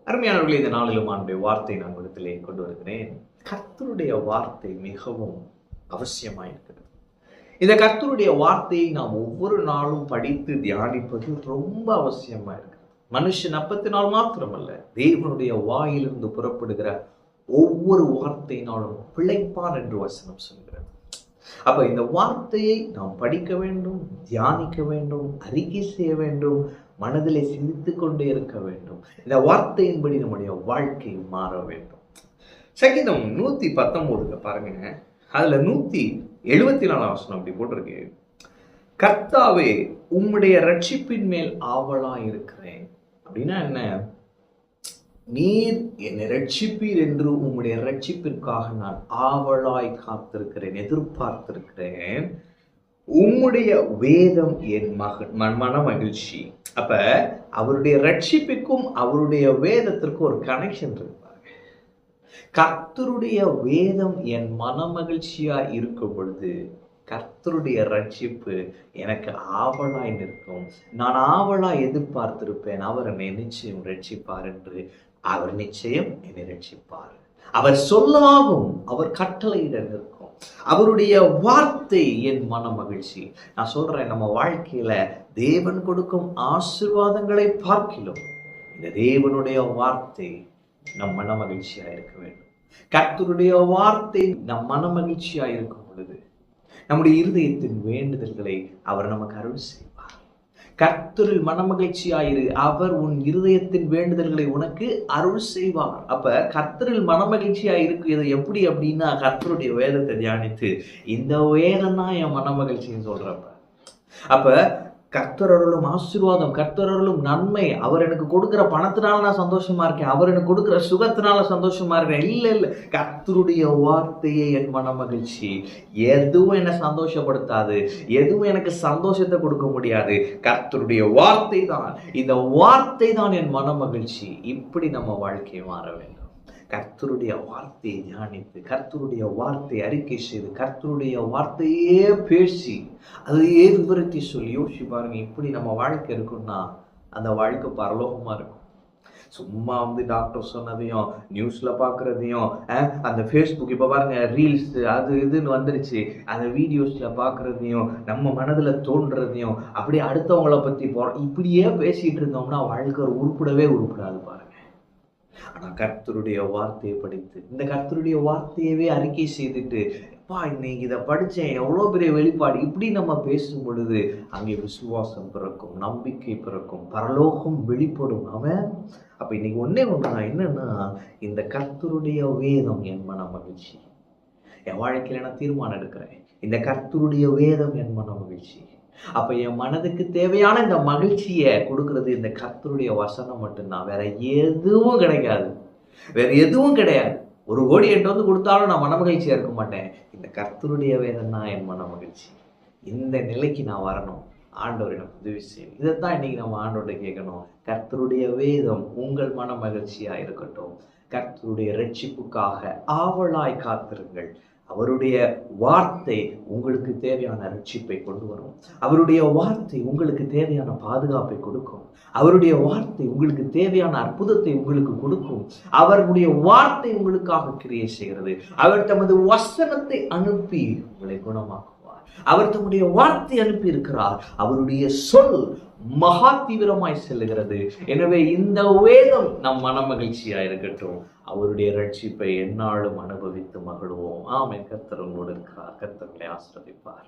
அருமையானவர்களே, இந்த நாளிலும் ஆண்டுடைய வார்த்தை நான் இடத்திலே கொண்டு வருகிறேன். கர்த்தருடைய வார்த்தை மிகவும் அவசியமாயிருக்கிறது. இந்த கர்த்தருடைய வார்த்தையை நாம் ஒவ்வொரு நாளும் படித்து தியானிப்பது ரொம்ப அவசியமா இருக்கு. மனுஷன் அப்பத்தினால் மாத்திரமல்ல, தேவனுடைய வாயிலிருந்து புறப்படுகிற ஒவ்வொரு வார்த்தையினாலும் பிழைப்பான் என்று வசனம் சொல்கிறது. அப்ப இந்த வார்த்தையை நாம் படிக்க வேண்டும், தியானிக்க வேண்டும், அறிக்கை செய்ய வேண்டும், மனதிலே சிந்தித்துக் கொண்டே இருக்க வேண்டும். இந்த வார்த்தையின்படி நம்முடைய வாழ்க்கை மாற வேண்டும். சங்கீதம் 119 பாருங்க, அதுல 174 வசனம் அப்படி போட்டிருக்கு. கர்த்தாவே, உம்முடைய ரட்சிப்பின் மேல் ஆவலா இருக்கிறேன். அப்படின்னா என்ன? நீர் என்னை ரட்சிப்பீர் என்று உம்முடைய ரட்சிப்பிற்காக நான் ஆவலாய் காத்திருக்கிறேன், எதிர்பார்த்திருக்கிறேன். உம்முடைய வேதம் என் மன மகிழ்ச்சி. அப்ப அவருடைய ரட்சிப்புக்கும் அவருடைய வேதத்திற்கும் ஒரு கனெக்ஷன் இருக்கு. கர்த்தருடைய வேதம் என் மன மகிழ்ச்சியா இருக்கும் பொழுது கர்த்தருடைய ரட்சிப்பு எனக்கு ஆவலாய் நிற்கும். நான் ஆவலாய் எதிர்பார்த்திருப்பேன். அவர் என்னை நிச்சயம் ரட்சிப்பார் என்று. அவர் நிச்சயம் என்னை ரட்சிப்பார். அவர் சொல்லாகும், அவர் கட்டளையிட நிற்கும். அவருடைய வார்த்தை என் மன மகிழ்ச்சி. நான் சொல்றேன், நம்ம வாழ்க்கையில தேவன் கொடுக்கும் ஆசீர்வாதங்களை பார்க்கிலும் இந்த தேவனுடைய வார்த்தை நம் மன மகிழ்ச்சியா இருக்க வேண்டும். கர்த்தருடைய வார்த்தை நம் மன மகிழ்ச்சியா இருக்கும் பொழுது நம்முடைய இருதயத்தின் வேண்டுதல்களை அவர் நமக்கு அருள் செய்வார். கர்த்தரில் மனமகிழ்ச்சியாயிரு, அவர் உன் இருதயத்தின் வேண்டுதல்களை உனக்கு அருள் செய்வார். அப்ப கர்த்தரில் மனமகிழ்ச்சியா இருக்கிறது எப்படி அப்படின்னா, கர்த்தருடைய வேதத்தை தியானித்து இந்த வேதம் தான் என் மனமகிழ்ச்சின்னு சொல்றப்ப, அப்ப கர்த்தரருளும் ஆசீர்வாதம், கர்த்தரருளும் நன்மை, அவர் எனக்கு கொடுக்கிற பணத்தினால நான் சந்தோஷமா இருக்கேன், அவர் எனக்கு கொடுக்கிற சுகத்தினால சந்தோஷமா இருக்கேன். இல்ல, கர்த்தருடைய வார்த்தையே என் மன மகிழ்ச்சி. எதுவும் என்னை சந்தோஷப்படுத்தாது, எதுவும் எனக்கு சந்தோஷத்தை கொடுக்க முடியாது. கர்த்தருடைய வார்த்தை தான், இந்த வார்த்தை தான் என் மன மகிழ்ச்சி. இப்படி நம்ம வாழ்க்கையை மாற வேண்டும். கர்த்தருடைய வார்த்தையை தியானித்து, கர்த்தருடைய வார்த்தையை அறிக்கை செய்து, கர்த்தருடைய வார்த்தையே பேசி, அதையே விவரித்து சொல்லி யோசிச்சு பாருங்க. இப்படி நம்ம வாழ்க்கை இருக்குன்னா அந்த வாழ்க்கை பரலோகமா இருக்கும். சும்மா டாக்டர் சொன்னதையும் நியூஸ்ல பாக்குறதையும், அந்த ஃபேஸ்புக் இப்ப பாருங்க ரீல்ஸ் அது இதுன்னு வந்துருச்சு, அந்த வீடியோஸ்ல பாக்குறதையும், நம்ம மனதுல தோன்றதையும் அப்படியே அடுத்தவங்களை பத்தி இப்படியே பேசிட்டு இருந்தோம்னா வாழ்க்கை உருப்படாது பாருங்க. ஆனா கர்த்தருடைய வார்த்தையை படித்து, இந்த கர்த்தருடைய வார்த்தையவே அறிக்கை செய்துட்டு, இன்னைக்கு இதை படிச்சேன், எவ்வளவு பெரிய வெளிப்பாடு, இப்படி நம்ம பேசும் பொழுது அங்கே விசுவாசம் பிறக்கும், நம்பிக்கை பிறக்கும், பரலோகம் வெளிப்படும். அவன் அப்ப இன்னைக்கு ஒண்ணுதான் என்னன்னா, இந்த கர்த்தருடைய வேதம் என் மன மகிழ்ச்சி. என் வாழ்க்கையில நான் தீர்மானம் எடுக்கிறேன், இந்த கர்த்தருடைய வேதம் என் மன மகிழ்ச்சி. அப்ப என் மனதுக்கு தேவையான இந்த மகிழ்ச்சியை கொடுக்கறது இந்த கர்த்தருடைய வசனம் மட்டும்தான். வேற எதுவும் கிடைக்காது, வேற எதுவும் கிடையாது. 1 கோடி என்கிட்ட வந்து கொடுத்தாலும் நான் மன மகிழ்ச்சியா இருக்க மாட்டேன். இந்த கர்த்தருடைய வேதம் தான் என் மன மகிழ்ச்சி. இந்த நிலைக்கு நான் வரணும். ஆண்டவர் எனக்கு உதவி செய்யும். இதைத்தான் இன்னைக்கு நம்ம ஆண்டவர்கிட்ட கேட்கணும். கர்த்தருடைய வேதம் உங்கள் மன மகிழ்ச்சியா இருக்கட்டும். கர்த்தருடைய ரட்சிப்புக்காக ஆவலாய் காத்திருங்கள். அவருடைய வார்த்தை உங்களுக்கு தேவையான ரட்சிப்பை கொண்டு வரும். அவருடைய வார்த்தை உங்களுக்கு தேவையான பாதுகாப்பை கொடுக்கும். அவருடைய வார்த்தை உங்களுக்கு தேவையான அற்புதத்தை உங்களுக்கு கொடுக்கும். அவருடைய வார்த்தை உங்களுக்காக கிரியை செய்கிறது. அவர் தமது வசனத்தை அனுப்பி உங்களை குணமாக்குவார். அவர் தம்முடைய வார்த்தை அனுப்பி இருக்கிறார். அவருடைய சொல் மகா தீவிரமாய் செல்லுகிறது. எனவே இந்த வேதம் நம் மன மகிழ்ச்சியா இருக்கட்டும். அவருடைய ரட்சிப்பை எந்நாளும் அனுபவித்து மகிழ்வோம். ஆமென். கர்த்தர் உங்களோடு இருக்கிறார். கர்த்தர் உங்களை ஆசீர்வதிப்பார்.